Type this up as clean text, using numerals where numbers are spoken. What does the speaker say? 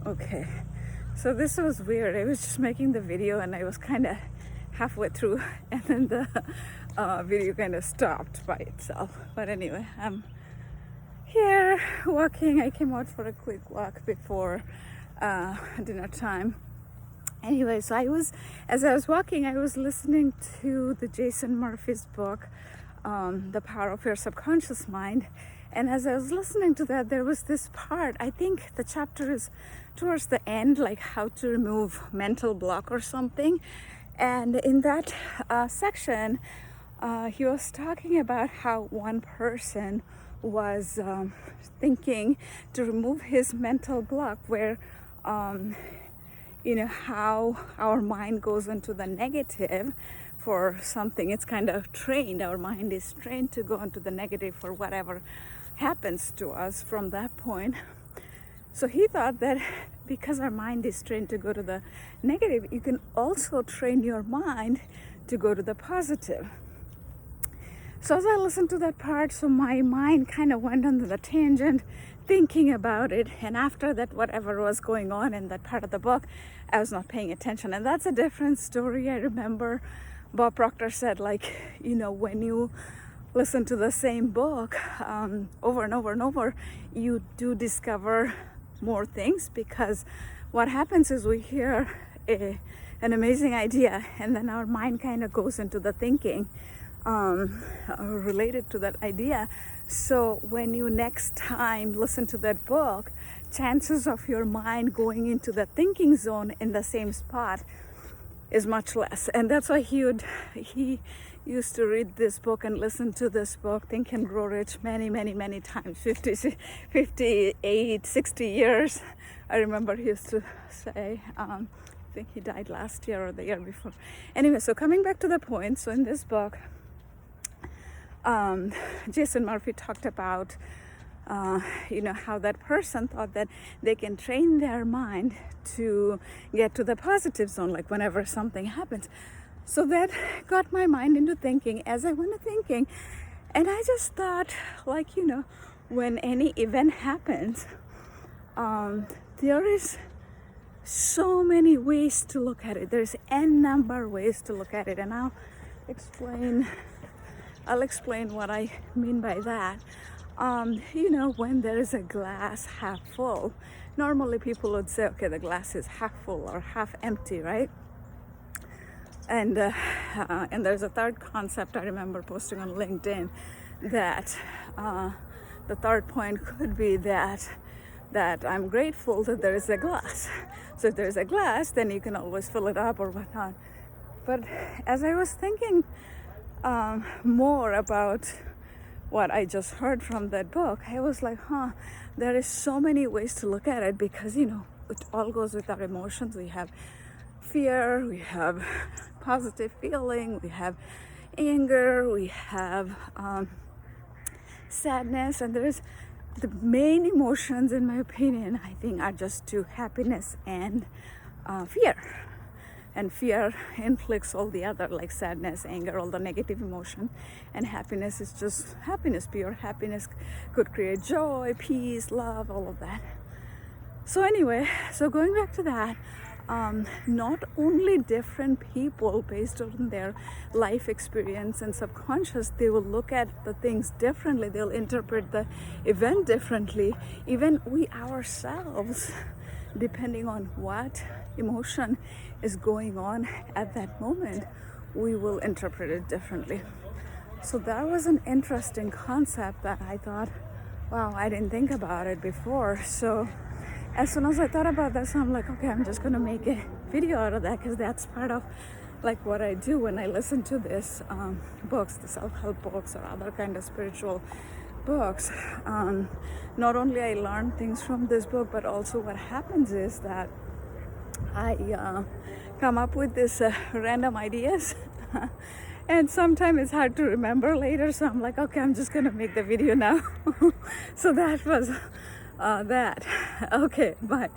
Okay, so this was weird. I was just making the video and I was kind of halfway through, and then the video kind of stopped by itself. But anyway, I'm here walking. I came out for a quick walk before dinner time. Anyway, so as I was walking, I was listening to the Jason Murphy's book, The Power of Your Subconscious Mind. And as I was listening to that, there was this part, I think the chapter is towards the end, like how to remove mental block or something. And in that section, he was talking about how one person was thinking to remove his mental block where, how our mind goes into the negative for something. It's kind of trained. Our mind is trained to go into the negative for whatever happens to us from that point. So he thought that because our mind is trained to go to the negative, you can also train your mind to go to the positive. So as I listened to that part, so my mind kind of went on the tangent thinking about it. And after that, whatever was going on in that part of the book, I was not paying attention. And that's a different story. I remember Bob Proctor said, when you listen to the same book over and over and over, you do discover more things, because what happens is we hear an amazing idea and then our mind kind of goes into the thinking related to that idea. So when you next time listen to that book, chances of your mind going into the thinking zone in the same spot is much less. And that's why he used to read this book and listen to this book, Think and Grow Rich, many times, 58, 60 years. I remember he used to say, I think he died last year or the year before. Anyway, so coming back to the point, so in this book, Jason Murphy talked about, how that person thought that they can train their mind to get to the positive zone, like whenever something happens. So that got my mind into thinking as I went to thinking. And I just thought, when any event happens, there is so many ways to look at it. There's n number of ways to look at it. And I'll explain what I mean by that. When there is a glass half full, normally people would say, okay, the glass is half full or half empty, right? And there's a third concept I remember posting on LinkedIn, that the third point could be that I'm grateful that there is a glass. So if there's a glass, then you can always fill it up or whatnot. But as I was thinking more about what I just heard from that book, I was like, there is so many ways to look at it, because it all goes with our emotions. We have fear, we have positive feeling, we have anger, we have sadness, and there's the main emotions, in my opinion, I think, are just two: happiness and fear. And fear inflicts all the other, like sadness, anger, all the negative emotion. And happiness is just happiness. Pure happiness could create joy, peace, love, all of that. So anyway, so going back to that, not only different people, based on their life experience and subconscious, they will look at the things differently. They'll interpret the event differently. Even we ourselves, depending on what emotion is going on at that moment, we will interpret it differently. So that was an interesting concept that I thought, wow, I didn't think about it before. So as soon as I thought about that, so I'm like, okay, I'm just gonna make a video out of that, because that's part of what I do when I listen to this books, the self-help books or other kind of spiritual books. Not only I learn things from this book, but also what happens is that I come up with this random ideas and sometimes it's hard to remember later, so I'm like, okay, I'm just gonna make the video now. So that was that. Okay, bye.